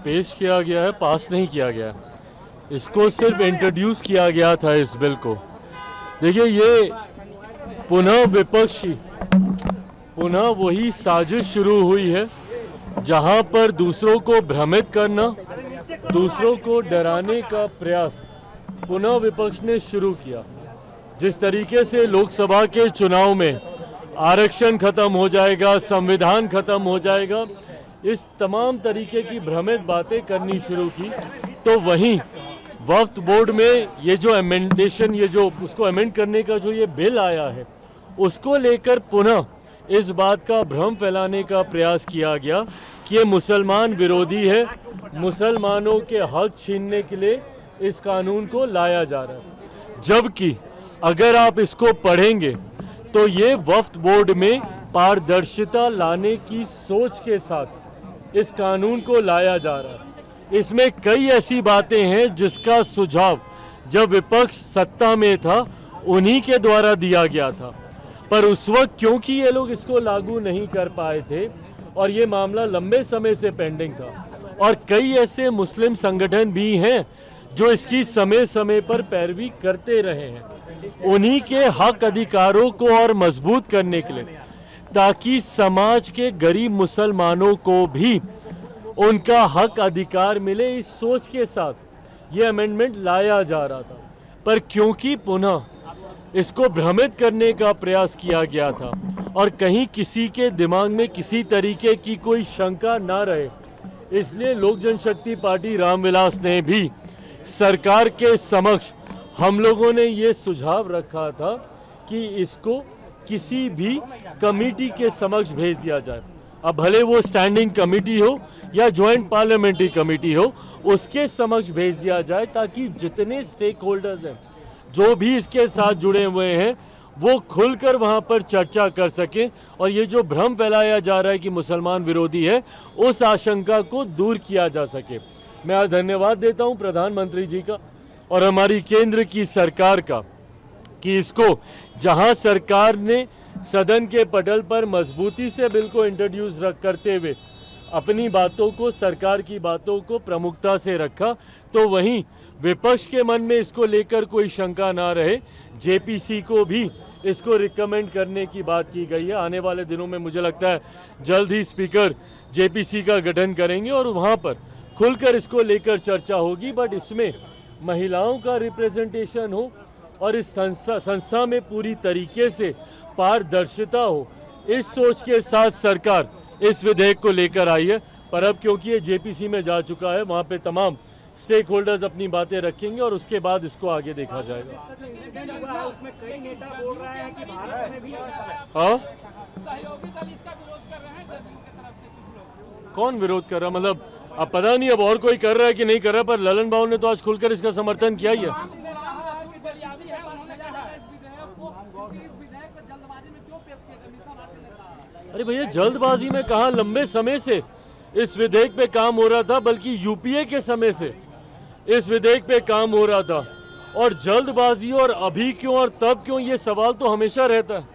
पेश किया गया है, पास नहीं किया गया है। इसको सिर्फ इंट्रोड्यूस किया गया था इस बिल को। देखिए, ये पुनः वही साजिश शुरू हुई है जहां पर दूसरों को भ्रमित करना, दूसरों को डराने का प्रयास पुनः विपक्ष ने शुरू किया। जिस तरीके से लोकसभा के चुनाव में आरक्षण खत्म हो जाएगा, संविधान खत्म हो जाएगा, इस तमाम तरीके की भ्रमित बातें करनी शुरू की, तो वहीं वक्फ बोर्ड में ये जो अमेंडेशन, ये जो उसको अमेंड करने का जो ये बिल आया है, उसको लेकर पुनः इस बात का भ्रम फैलाने का प्रयास किया गया कि ये मुसलमान विरोधी है, मुसलमानों के हक छीनने के लिए इस कानून को लाया जा रहा है। जबकि अगर आप इसको पढ़ेंगे तो ये वक्फ बोर्ड में पारदर्शिता लाने की सोच के साथ इस कानून को लाया जा रहा है। इसमें कई ऐसी बातें हैं जिसका सुझाव जब विपक्ष सत्ता में था उन्हीं के द्वारा दिया गया था, पर उस वक्त क्योंकि ये लोग इसको लागू नहीं कर पाए थे और ये मामला लंबे समय से पेंडिंग था, और कई ऐसे मुस्लिम संगठन भी हैं जो इसकी समय समय पर पैरवी करते रहे हैं, उन्हीं के हक अधिकारों को और मजबूत करने के लिए, ताकि समाज के गरीब मुसलमानों को भी उनका हक अधिकार मिले, इस सोच के साथ ये अमेंडमेंट लाया जा रहा था। पर क्योंकि पुनः इसको भ्रमित करने का प्रयास किया गया था और कहीं किसी के दिमाग में किसी तरीके की कोई शंका ना रहे, इसलिए लोक जनशक्ति पार्टी रामविलास ने भी सरकार के समक्ष, हम लोगों ने ये सुझाव रखा था कि इसको किसी भी कमेटी के समक्ष भेज दिया जाए। अब भले वो स्टैंडिंग कमेटी हो या ज्वाइंट पार्लियामेंट्री कमेटी हो, उसके समक्ष भेज दिया जाए, ताकि जितने स्टेक होल्डर्स हैं, जो भी इसके साथ जुड़े हुए हैं, वो खुलकर वहाँ पर चर्चा कर सकें और ये जो भ्रम फैलाया जा रहा है कि मुसलमान विरोधी है, उस आशंका को दूर किया जा सके। मैं आज धन्यवाद देता हूँ प्रधानमंत्री जी का और हमारी केंद्र की सरकार का कि इसको जहाँ सरकार ने सदन के पटल पर मजबूती से बिल को इंट्रोड्यूस करते हुए अपनी बातों को, सरकार की बातों को प्रमुखता से रखा, तो वहीं विपक्ष के मन में इसको लेकर कोई शंका ना रहे, जेपीसी को भी इसको रिकमेंड करने की बात की गई है। आने वाले दिनों में मुझे लगता है जल्द ही स्पीकर जेपीसी का गठन करेंगे और वहाँ पर खुलकर इसको लेकर चर्चा होगी, बट इसमें महिलाओं का रिप्रेजेंटेशन हो और इस संस्था में पूरी तरीके से पारदर्शिता हो, इस सोच के साथ सरकार इस विधेयक को लेकर आई है। पर अब क्योंकि ये जेपीसी में जा चुका है, वहाँ पे तमाम स्टेक होल्डर्स अपनी बातें रखेंगे और उसके बाद इसको आगे देखा जाएगा। हाँ, कौन विरोध कर रहा है? मतलब अब पता नहीं अब और कोई कर रहा है कि नहीं कर रहा है, पर ललन बाबू ने तो आज खुलकर इसका समर्थन किया ही है। अरे भैया, जल्दबाजी में कहा, लंबे समय से इस विधेयक पे काम हो रहा था, बल्कि यूपीए के समय से इस विधेयक पे काम हो रहा था, और जल्दबाजी और अभी क्यों और तब क्यों, ये सवाल तो हमेशा रहता है।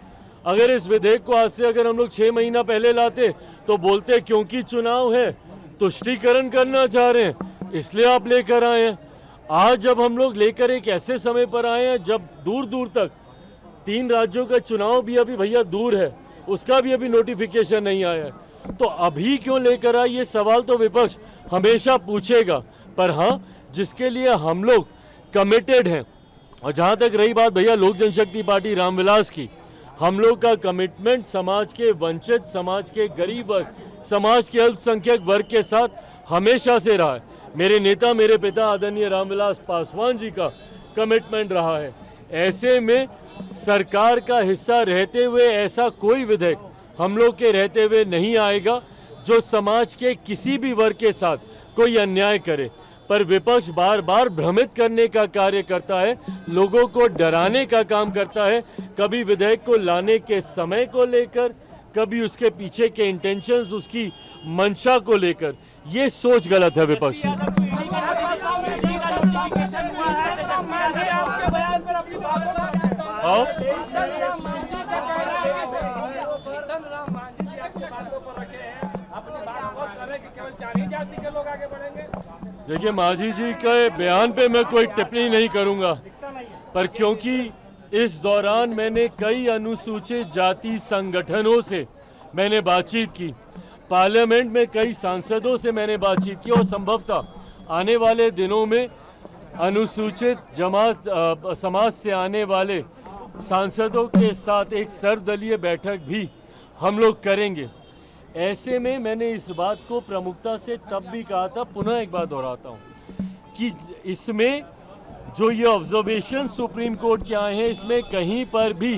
अगर इस विधेयक को आज से अगर हम लोग 6 महीना पहले लाते तो बोलते क्योंकि चुनाव है, तुष्टीकरण करना चाह रहे हैं इसलिए आप लेकर आए हैं। आज जब हम लोग लेकर एक ऐसे समय पर आए हैं जब दूर दूर तक 3 राज्यों का चुनाव भी अभी भैया दूर है, उसका भी अभी नोटिफिकेशन नहीं आया है, तो अभी क्यों लेकर आए, ये सवाल तो विपक्ष हमेशा पूछेगा। पर हाँ, जिसके लिए हम लोग कमिटेड हैं, और जहाँ तक रही बात भैया लोक जनशक्ति पार्टी रामविलास की, हम लोग का कमिटमेंट समाज के वंचित, समाज के गरीब वर्ग, समाज के अल्पसंख्यक वर्ग के साथ हमेशा से रहा है। मेरे नेता, मेरे पिता आदरणीय रामविलास पासवान जी का कमिटमेंट रहा है। ऐसे में सरकार का हिस्सा रहते हुए ऐसा कोई विधेयक हम लोग के रहते हुए नहीं आएगा जो समाज के किसी भी वर्ग के साथ कोई अन्याय करे। पर विपक्ष बार बार भ्रमित करने का कार्य करता है, लोगों को डराने का काम करता है, कभी विधेयक को लाने के समय को लेकर, कभी उसके पीछे के इंटेंशंस, उसकी मंशा को लेकर। ये सोच गलत है विपक्ष की। अपनी बात बहुत कर रहे हैं कि केवल 4 ही जाति के लोग आगे बढ़ेंगे। देखिए, मांझी जी के बयान पे मैं कोई टिप्पणी नहीं करूंगा, पर क्योंकि इस दौरान मैंने कई अनुसूचित जाति संगठनों से मैंने बातचीत की, पार्लियामेंट में कई सांसदों से मैंने बातचीत की और संभवतः आने वाले दिनों में अनुसूचित समाज से आने वाले सांसदों के साथ एक सर्वदलीय बैठक भी हम लोग करेंगे। ऐसे में मैंने इस बात को प्रमुखता से तब भी कहा था, पुनः एक बात दोहराता हूँ कि इसमें जो ये ऑब्जर्वेशन सुप्रीम कोर्ट के आए हैं, इसमें कहीं पर भी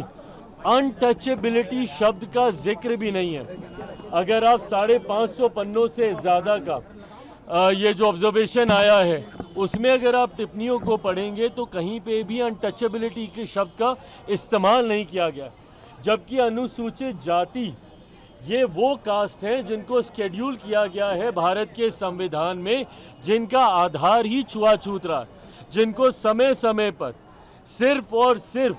अनटचेबिलिटी शब्द का जिक्र भी नहीं है। अगर आप 550 पन्नों से ज़्यादा का ये जो ऑब्जर्वेशन आया है, उसमें अगर आप टिप्पणियों को पढ़ेंगे तो कहीं पे भी अनटचेबिलिटी के शब्द का इस्तेमाल नहीं किया गया। जबकि अनुसूचित जाति ये वो कास्ट हैं जिनको शेड्यूल किया गया है भारत के संविधान में, जिनका आधार ही छुआछूत रहा, जिनको समय समय पर सिर्फ और सिर्फ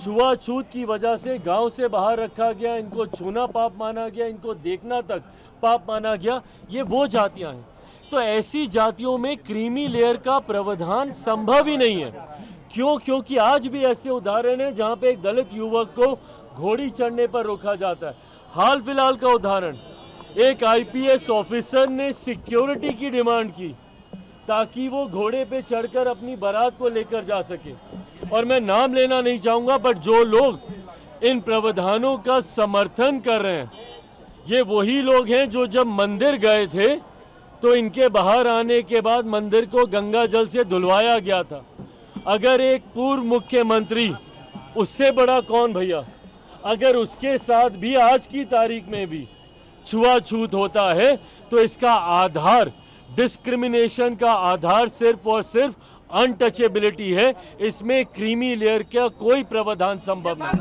छुआछूत की वजह से गांव से बाहर रखा गया, इनको छूना पाप माना गया, इनको देखना तक पाप माना गया। ये वो जातियां हैं। तो ऐसी जातियों में क्रीमी लेयर का प्रावधान संभव ही नहीं है। क्यों? क्योंकि आज भी ऐसे उदाहरण हैं जहां पे एक दलित युवक को घोड़ी चढ़ने पर रोका जाता है। हाल फिलहाल का उदाहरण, एक आईपीएस ऑफिसर ने सिक्योरिटी की डिमांड की ताकि वो घोड़े पे चढ़कर अपनी बारात को लेकर जा सके। और मैं नाम लेना नहीं चाहूँगा, बट जो लोग इन प्रावधानों का समर्थन कर रहे हैं, ये वही लोग हैं जो जब मंदिर गए थे तो इनके बाहर आने के बाद मंदिर को गंगा जल से धुलवाया गया था। अगर एक पूर्व मुख्यमंत्री, उससे बड़ा कौन भैया, अगर उसके साथ भी आज की तारीख में भी छुआछूत होता है तो इसका आधार, डिस्क्रिमिनेशन का आधार सिर्फ और सिर्फ अनटचेबिलिटी है। इसमें क्रीमी लेयर का कोई प्रावधान संभव नहीं।